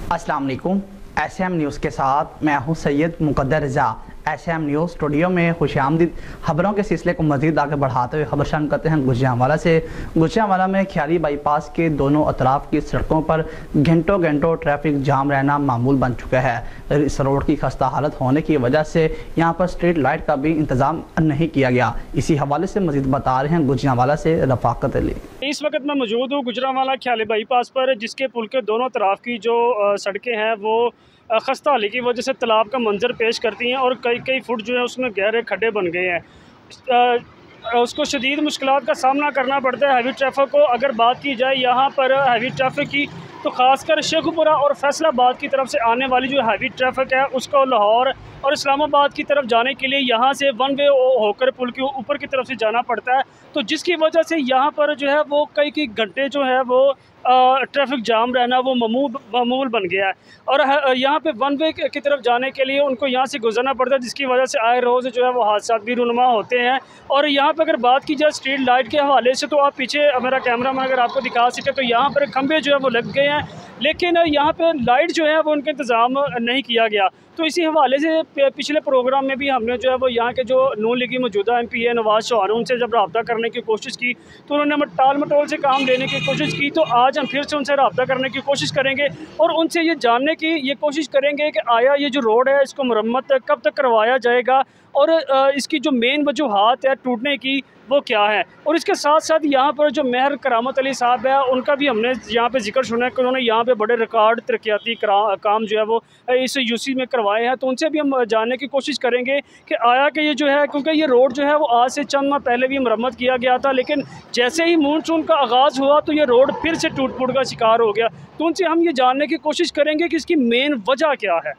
अस्सलाम वालेकुम। SM news के साथ मैं हूं सैयद मुकद्दर रज़ा। एसएम न्यूज़ स्टूडियो में खुशामदीद। खबरों के सिलसिले को मज़ीद आगे बढ़ाते हुए खबर शामिल करते हैं गुजरांवाला से। गुजरांवाला में ख्याली बाईपास के दोनों अतराफ की सड़कों पर घंटों घंटों ट्रैफिक जाम रहना मामूल बन चुका है। इस रोड की खस्ता हालत होने की वजह से यहाँ पर स्ट्रीट लाइट का भी इंतज़ाम नहीं किया गया। इसी हवाले से मज़ीद बता रहे हैं गुजरांवाला से रफ़ाकत अली। इस वक्त मैं मौजूद हूँ गुजरांवाला ख्याली बाईपास पर, जिसके पुल के दोनों तरफ की जो सड़कें हैं वो खस्ता हाली की वजह से तालाब का मंजर पेश करती हैं और कई कई फुट जो है उसमें गहरे खड्डे बन गए हैं। उसको शदीद मुश्किलात का सामना करना पड़ता है हैवी ट्रैफिक को। अगर बात की जाए यहाँ पर हैवी ट्रैफिक की, तो ख़ासकर शेखुपुरा और फैसलाबाद की तरफ से आने वाली जो हैवी ट्रैफिक है उसको लाहौर और इस्लामाबाद की तरफ जाने के लिए यहाँ से वन वे होकर पुल के ऊपर की तरफ से जाना पड़ता है। तो जिसकी वजह से यहाँ पर जो है वो कई घंटे जो है वो ट्रैफिक जाम रहना वो मामूल बन गया है। और यहाँ पे वन वे की तरफ जाने के लिए उनको यहाँ से गुजरना पड़ता है, जिसकी वजह से आए रोज़ जो है वो हादसा भी रुनमा होते हैं। और यहाँ पे अगर बात की जाए स्ट्रीट लाइट के हवाले से, तो आप पीछे मेरा कैमरा मैन अगर आपको दिखा सके तो यहाँ पर खंभे जो है वो लग गए हैं, लेकिन यहाँ पे लाइट जो है वो उनका इंतज़ाम नहीं किया गया। तो इसी हवाले से पिछले प्रोग्राम में भी हमने जो है वो यहाँ के जो नून लीगी मौजूदा MP है नवाज़ चौहान, उनसे जब रब्ता करने की कोशिश की तो उन्होंने टाल मटोल से काम लेने की कोशिश की। तो आज हम फिर से उनसे रब्ता करने की कोशिश करेंगे और उनसे ये जानने की ये कोशिश करेंगे कि आया ये जो रोड है इसको मरम्मत कब तक करवाया जाएगा और इसकी जो मेन वजूहात है टूटने की वो क्या है। और इसके साथ साथ यहाँ पर जो मेहर करामत अली साहब है उनका भी हमने यहाँ पे जिक्र सुना है कि उन्होंने यहाँ पे बड़े रिकॉर्ड तरक्याती काम जो है वो इस UC में करवाए हैं। तो उनसे भी हम जानने की कोशिश करेंगे कि आया कि ये जो है, क्योंकि ये रोड जो है वो आज से चंद माह पहले भी मरम्मत किया गया था, लेकिन जैसे ही मानसून का आगाज़ हुआ तो ये रोड फिर से टूट फूट का शिकार हो गया। तो उनसे हम ये जानने की कोशिश करेंगे कि इसकी मेन वजह क्या है।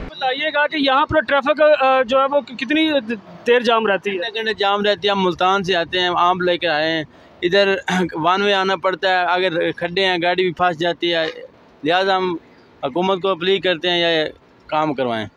बताइएगा कि यहाँ पर ट्रैफिक जो है वो कितनी देर जाम रहती है? घंटे जाम रहती है। हम मुल्तान से आते हैं, आम लेकर आए हैं, इधर वन वे आना पड़ता है। अगर खड्डे हैं गाड़ी भी फंस जाती है, लिहाजा हम हुकूमत को अपील करते हैं या काम करवाएं।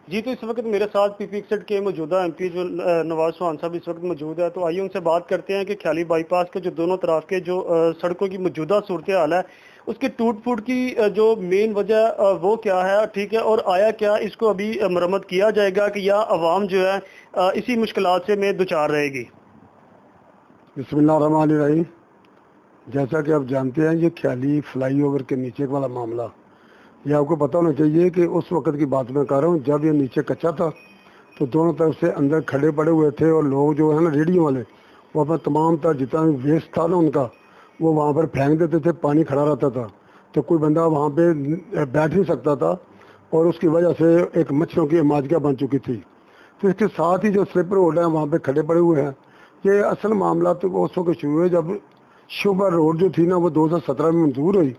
जी, तो इस वक्त मेरे साथ PPXT के मौजूदा MP जो नवाज़ चौहान साहब इस वक्त मौजूद है। तो आइए उनसे बात करते हैं कि ख्याली बाईपास के जो दोनों तरफ के जो सड़कों की मौजूदा सूरत हाल है उसके टूट फूट की जो मेन वजह वो क्या है, ठीक है, और आया क्या इसको अभी मरम्मत किया जाएगा कि या अवाम जो है इसी मुश्किलात से में दुचार रहेगी। बिस्मिल्लाहिर्रहमानिर्रहीम। जैसा कि आप जानते हैं ये ख्याली फ्लाई ओवर के नीचे वाला मामला, ये आपको पता होना चाहिए कि उस वक्त की बात मैं कर रहा हूँ जब ये नीचे कच्चा था तो दोनों तरफ से अंदर खड़े पड़े हुए थे और लोग जो है ना रेडियो वाले वो अपना तमाम तरह जितना वेस्ट था ना उनका वो वहाँ पर फेंक देते थे। पानी खड़ा रहता था तो कोई बंदा वहाँ पे बैठ नहीं सकता था और उसकी वजह से एक मच्छरों की माजगा बन चुकी थी। तो इसके साथ ही जो स्लिप रोड है वहाँ पे खड़े पड़े हुए हैं। ये असल मामला तो उस वक्त शुरू हुए जब शुगर रोड जो थी ना वो 2017 में मंजूर हुई,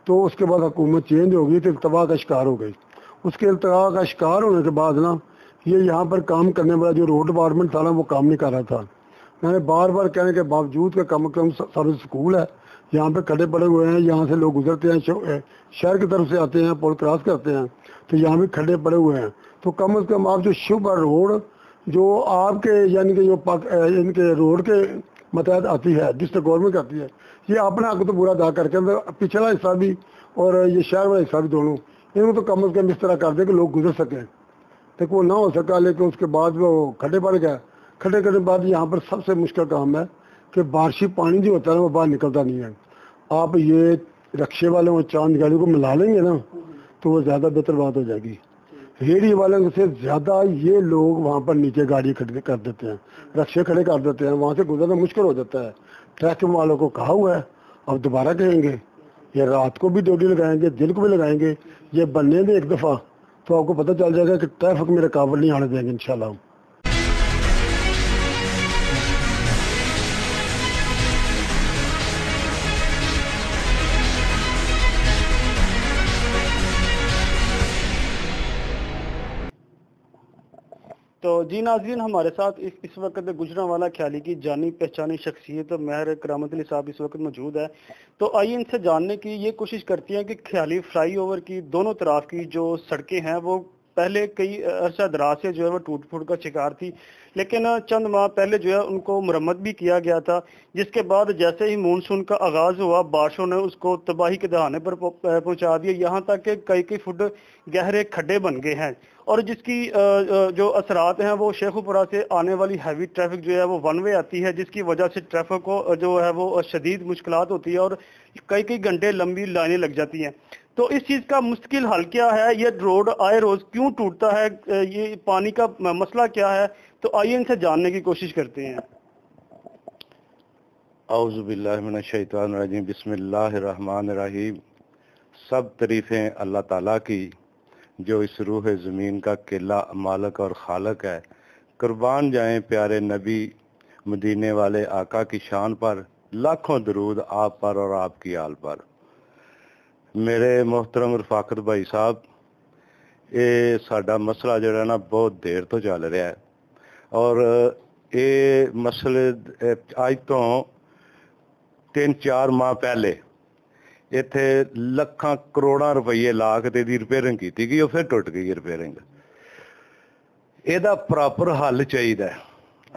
तो उसके बाद हुकूमत चेंज हो गई तो इल्तवा का शिकार हो गई। उसके इल्तवा का शिकार होने के बाद ना ये यहाँ पर काम करने वाला जो रोड डिपार्टमेंट था ना वो काम नहीं कर रहा था। मैंने बार बार कहने के बावजूद कि कम सर्विस स्कूल है, यहाँ पे खड़े पड़े हुए हैं, यहाँ से लोग गुजरते हैं, शहर की तरफ से आते हैं, पुल क्रॉस करते हैं, तो यहाँ भी खड़े पड़े हुए हैं। तो कम से कम आप जो शुगर रोड जो आपके यानी कि जो इनके रोड के मतहत आती है, डिस्ट्रिक्ट गवर्नमेंट आती है, ये अपना हक तो पूरा अदा करके पिछला हिस्सा भी और ये शहर वाला हिस्सा भी दोनों इनको तो कम से कम इस तरह कर दे कि लोग गुजर सकें। तो वो ना हो सका, लेकिन उसके बाद वो खड़े पड़ गया। खड़े करने के बाद यहाँ पर सबसे मुश्किल काम है कि बारिशी पानी जो होता है ना वो बाहर निकलता नहीं है। आप ये रक्शे वालों और चांद गाड़ी को मिला लेंगे ना तो वो ज़्यादा बेहतर बात हो जाएगी। रेडी वालों से ज़्यादा ये लोग वहाँ पर नीचे गाड़ी खड़े कर देते हैं, रक्शे खड़े कर देते हैं, वहाँ से गुजरना मुश्किल हो जाता है। ट्रैफिक वालों को कहा हुआ है, अब दोबारा कहेंगे, ये रात को भी ड्यूटी लगाएंगे, दिन को भी लगाएंगे, ये बनने में एक दफ़ा तो आपको पता चल जाएगा कि ट्रैफिक में रुकावट नहीं आने देंगे इंशाल्लाह। تو جی ناظرین، ہمارے ساتھ اس وقت گجرانوالہ کھیالی کی جانی پہچانی شخصیت ماہر کرامت علی صاحب اس وقت موجود ہے. تو آئیے ان سے جاننے کی یہ کوشش کرتی ہیں کہ کھیالی فلائی اوور کی دونوں طرف کی جو سڑکیں ہیں وہ پہلے کئی عرصہ دراز سے جو ہے وہ ٹوٹ پھوٹ کا شکار تھی، لیکن چند ماہ پہلے جو ہے ان کو مرمت بھی کیا گیا تھا، جس کے بعد جیسے ہی مونسون کا آغاز ہوا بارشوں نے اس کو تباہی کے دہانے پر پہنچا دیا، یہاں تک کہ کئی فٹ گہرے کھڈے بن گئے ہیں، اور جس کی جو اثرات ہیں وہ شیخوپورہ سے آنے والی ہیوی ٹریفک جو ہے وہ ون وے آتی ہے، جس کی وجہ سے ٹریفک کو جو ہے وہ شدید مشکلات ہوتی ہے اور کئی گھنٹے لمبی لائنیں لگ جاتی ہیں. تو اس چیز کا مستقل حل کیا ہے؟ یہ روڈ آئے روز کیوں ٹوٹتا ہے؟ یہ پانی کا مسئلہ کیا ہے؟ تو آئیے ان سے جاننے کی کوشش کرتے ہیں. اعوذ باللہ من الشیطان الرجیم، بسم اللہ الرحمن الرحیم. سب تعریفیں اللہ تعالیٰ کی جو اس روح زمین کا قلہ مالک اور خالق ہے. قربان جائیں پیارے نبی مدینے والے آقا کی شان پر، لاکھوں درود آپ پر اور آپ کی آل پر. میرے محترم رفاقت بھائی صاحب، یہ ساڈا مسئلہ جڑا نا بہت دیر تو چل رہا ہے، اور یہ مسئلے اج تو 3-4 ماہ پہلے اتنے لکھاں کروڑاں روپیے لا کے دی ریپیئرنگ کی گئی، وہ پھر ٹوٹ گئی ریپیئرنگ. یہ پراپر حل چاہیے.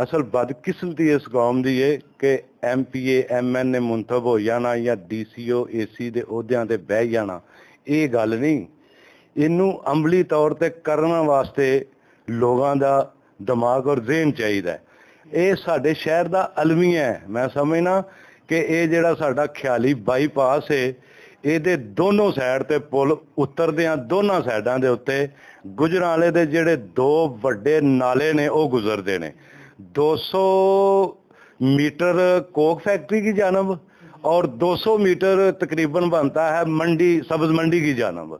اصل بدقسمتی اس قوم دی ہے کہ M P A M N A منتخب ہو جانا یا ڈی سی او اے سی دے عہدیاں تے بہ جانا یہ گل نہیں. اینوں عملی طور تے کرنا واسطے لوگاں دا دماغ اور ذہن چاہیے. یہ سارے شہر دا المیہ ہے. میں سمجھنا کہ یہ جڑا ساڈا خیالی بائی پاس ہے، یہ دونوں سائڈ تے پل اتردیاں دونوں سائڈاں دے اتنے گجرانوالے دے جڑے 2 وڈے نالے نے وہ گزرتے ہیں. 200 میٹر کوک فیکٹری کی جانب اور 200 میٹر تقریباً بنتا ہے منڈی سبز منڈی کی جانب.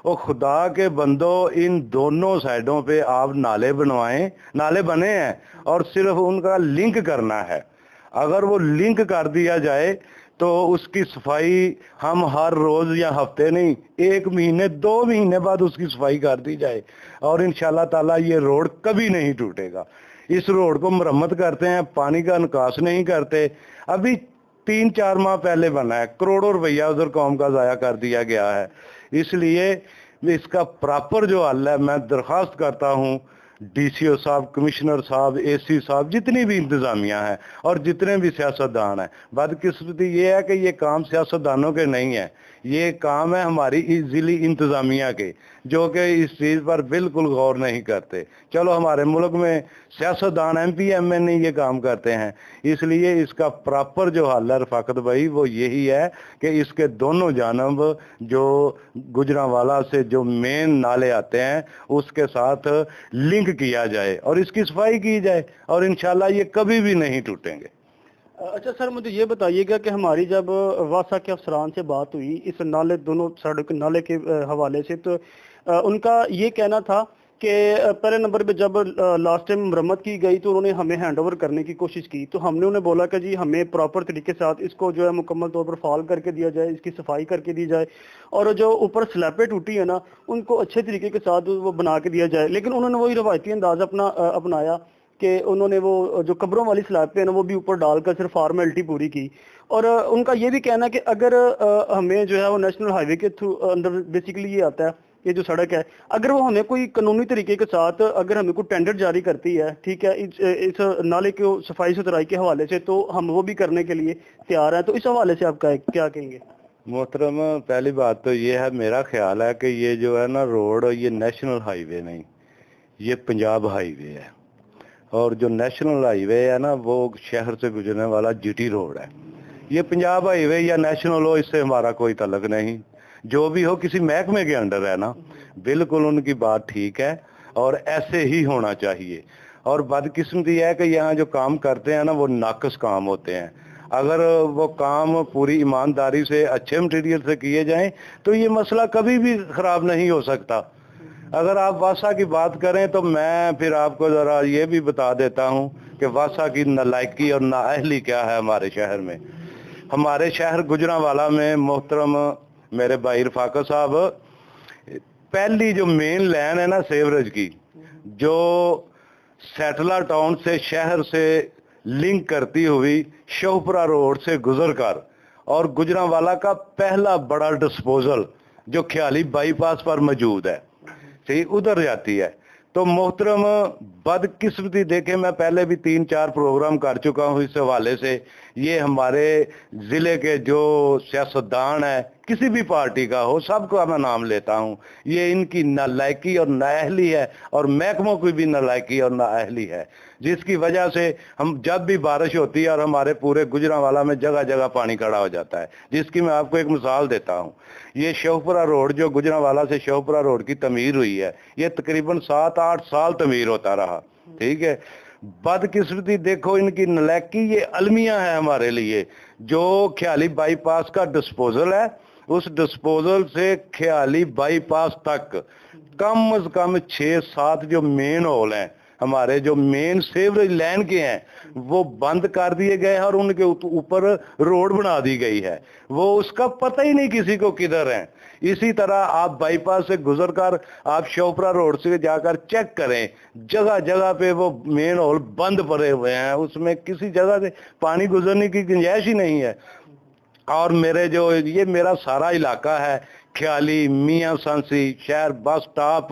وہ خدا کے بندو، ان دونوں سائڈوں پہ آپ نالے بنوائیں، نالے بنے ہیں اور صرف ان کا لنک کرنا ہے. اگر وہ لنک کر دیا جائے تو اس کی صفائی ہم ہر روز یا ہفتے نہیں 1 مہینے 2 مہینے بعد اس کی صفائی کر دی جائے، اور انشاءاللہ تعالیٰ یہ روڈ کبھی نہیں ٹوٹے گا. اس روڈ کو مرمت کرتے ہیں، پانی کا نکاس نہیں کرتے. ابھی 3-4 ماہ پہلے بنا ہے، کروڑوں روپیہ ادھر قوم کا ضائع کر دیا گیا ہے. اس لیے اس کا پراپر جو حل ہے، میں درخواست کرتا ہوں ڈی سی او صاحب، کمشنر صاحب، اے سی صاحب، جتنی بھی انتظامیہ ہیں اور جتنے بھی سیاستدان ہیں. بدقسمتی یہ ہے کہ یہ کام سیاستدانوں کے نہیں ہے، یہ کام ہے ہماری ضلعی انتظامیہ کے، جو کہ اس چیز پر بالکل غور نہیں کرتے. چلو ہمارے ملک میں سیاستدان ایم پی ایم این یہ کام کرتے ہیں. اس لیے اس کا پراپر جو حل ہے رفاقت بھائی وہ یہی ہے کہ اس کے دونوں جانب جو گجرانوالہ سے جو مین نالے آتے ہیں اس کے ساتھ لنک کیا جائے اور اس کی صفائی کی جائے، اور انشاءاللہ یہ کبھی بھی نہیں ٹوٹیں گے. اچھا سر، مجھے یہ بتائیے گا کہ ہماری جب واسا کے افسران سے بات ہوئی اس نالے دونوں سڑک نالے کے حوالے سے، تو ان کا یہ کہنا تھا کہ پہلے نمبر پہ جب لاسٹ ٹائم مرمت کی گئی تو انہوں نے ہمیں ہینڈ اوور کرنے کی کوشش کی، تو ہم نے انہیں بولا کہ جی ہمیں پراپر طریقے سے اس کو جو ہے مکمل طور پر فعال کر کے دیا جائے، اس کی صفائی کر کے دی جائے، اور جو اوپر سلیپیں ٹوٹی ہے نا ان کو اچھے طریقے کے ساتھ وہ بنا کے دیا جائے. لیکن انہوں نے وہی روایتی انداز اپنایا کہ انہوں نے وہ جو قبروں والی سلیپیں ہیں نا وہ بھی اوپر ڈال کر صرف فارمیلٹی پوری کی. اور ان کا یہ بھی کہنا ہے کہ اگر ہمیں جو ہے وہ نیشنل ہائی وے کے تھرو اندر بیسیکلی یہ آتا ہے، یہ جو سڑک ہے، اگر وہ ہمیں کوئی قانونی طریقے کے ساتھ اگر ہمیں کوئی ٹینڈر جاری کرتی ہے، ٹھیک ہے، اس نالے کو صفائی ستھرائی کے حوالے سے، تو ہم وہ بھی کرنے کے لیے تیار ہیں. تو اس حوالے سے آپ کیا کہیں گے؟ محترم، پہلی بات تو یہ ہے، میرا خیال ہے کہ یہ جو ہے نا روڈ، یہ نیشنل ہائی وے نہیں، یہ پنجاب ہائی وے ہے. اور جو نیشنل ہائی وے ہے نا وہ شہر سے گزرنے والا جی ٹی روڈ ہے. یہ پنجاب ہائی وے یا نیشنل ہو، اس سے ہمارا کوئی تعلق نہیں. جو بھی ہو کسی محکمے کے انڈر ہے نا، بالکل ان کی بات ٹھیک ہے اور ایسے ہی ہونا چاہیے. اور بدقسمتی ہے کہ یہاں جو کام کرتے ہیں نا وہ ناقص کام ہوتے ہیں. اگر وہ کام پوری ایمانداری سے اچھے مٹیریل سے کیے جائیں تو یہ مسئلہ کبھی بھی خراب نہیں ہو سکتا. اگر آپ واسا کی بات کریں تو میں پھر آپ کو ذرا یہ بھی بتا دیتا ہوں کہ واسا کی نالائکی اور نااہلی کیا ہے ہمارے شہر میں. ہمارے شہر گجرانوالہ میں محترم میرے بھائی رفاقت صاحب، پہلی جو مین لائن ہے نا سیوریج کی، جو सैटला टाउन से शहर से लिंक करती हुई शोहपुरा रोड से गुजर कर और गुजरांवाला का पहला बड़ा डिस्पोजल जो ख्याली बाईपास पर मौजूद है, ठीक, उधर जाती है। तो मोहतरम बदकिस्मती देखे, मैं पहले भी 3-4 प्रोग्राम कर चुका हूँ इस हवाले से। ये हमारे ज़िले के जो सियासतदान है, किसी भी पार्टी का हो, सबका मैं नाम लेता हूँ, ये इनकी नालायकी और नाअहली है और महकमों की भी नालायकी और नाअहली है, जिसकी वजह से हम जब भी बारिश होती है और हमारे पूरे गुजरांवाला में जगह जगह पानी खड़ा हो जाता है। जिसकी मैं आपको एक मिसाल देता हूँ, ये शोहपुरा रोड जो गुजरांवाला से शोहपुरा रोड की तमीर हुई है, ये तकरीबन 7-8 साल तमीर होता रहा, ठीक है। बदकिस्मती देखो इनकी नलायकी, ये अलमिया है हमारे लिए। जो ख्याली बाईपास का डिस्पोजल है, उस डिस्पोजल से ख्याली बाईपास तक कम से कम 6-7 जो मेन होल हैं, हमारे जो मेन सेवरेज लाइन के हैं, वो बंद कर दिए गए हैं और उनके ऊपर रोड बना दी गई है। वो उसका पता ही नहीं किसी को किधर है। इसी तरह आप बाईपास से गुजरकर आप शोहपुरा रोड से जाकर चेक करें, जगह जगह पे वो मेन होल बंद पड़े हुए हैं, उसमें किसी जगह से पानी गुजरने की गुंजाइश ही नहीं है। और मेरे जो ये मेरा सारा इलाका है, ख्याली, मियाँ सांसी शहर, बस स्टॉप,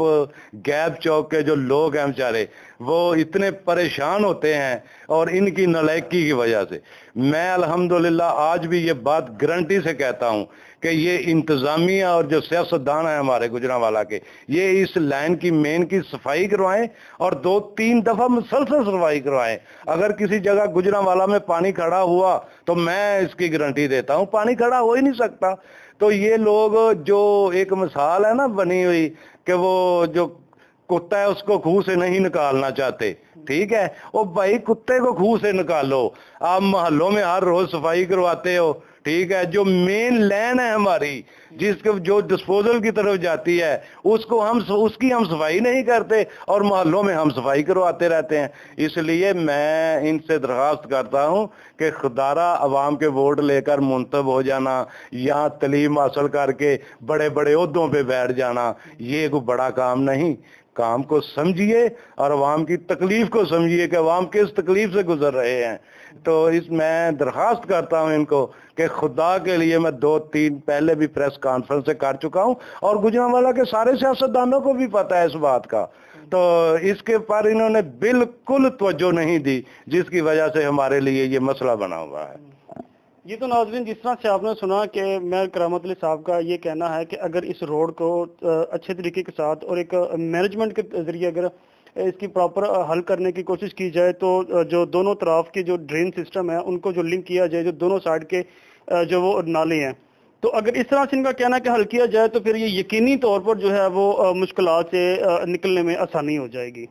गैप चौक के जो लोग हैं बेचारे, वो इतने परेशान होते हैं और इनकी नालायकी की वजह से। मैं अल्हम्दुलिल्लाह आज भी ये बात गारंटी से कहता हूँ कि ये इंतज़ामिया और जो सियासतदान है हमारे गुजरांवाला के, ये इस लाइन की मेन की सफाई करवाएं और 2-3 दफ़ा मुसलसल सफाई करवाएं। अगर किसी जगह गुजरांवाला में पानी खड़ा हुआ तो मैं इसकी गारंटी देता हूँ पानी खड़ा हो ही नहीं सकता। तो ये लोग जो एक मिसाल है ना बनी हुई कि वो जो कुत्ता है उसको खूह से नहीं निकालना चाहते, ठीक है, ओ भाई कुत्ते को खूह से निकालो। आप मोहल्लों में हर रोज सफाई करवाते हो, ठीक है, जो मेन लाइन है हमारी जिसके जो डिस्पोजल की तरफ जाती है उसको उसकी हम सफाई नहीं करते और मोहल्लों में हम सफाई करवाते रहते हैं। इसलिए मैं इनसे दरख्वास्त करता हूं कि खुदारा अवाम के वोट लेकर मुंतब हो जाना या तलीम हासिल करके बड़े बड़े ओहदों पे बैठ जाना, ये कोई बड़ा काम नहीं। काम को समझिए और अवाम की तकलीफ को समझिए कि अवाम किस तकलीफ से गुजर रहे हैं। तो इस मैं दरख्वास्त करता हूं इनको कि खुदा के लिए, मैं 2-3 पहले भी प्रेस कॉन्फ्रेंस से कर चुका हूं और गुजरांवाला के सारे सियासतदानों को भी पता है इस बात का, तो इसके पर इन्होंने बिल्कुल तवज्जो नहीं दी, जिसकी वजह से हमारे लिए ये मसला बना हुआ है। ये तो नाज़रीन जिस तरह से आपने सुना कि मेयर करामत अली साहब का ये कहना है कि अगर इस रोड को अच्छे तरीके के साथ और एक मैनेजमेंट के जरिए अगर इसकी प्रॉपर हल करने की कोशिश की जाए तो जो दोनों तरफ के जो ड्रेन सिस्टम है उनको जो लिंक किया जाए, जो दोनों साइड के जो वो नाले हैं, तो अगर इस तरह से इनका कहना कि हल किया जाए तो फिर ये यकीनी तौर पर जो है वो मुश्किलात से निकलने में आसानी हो जाएगी।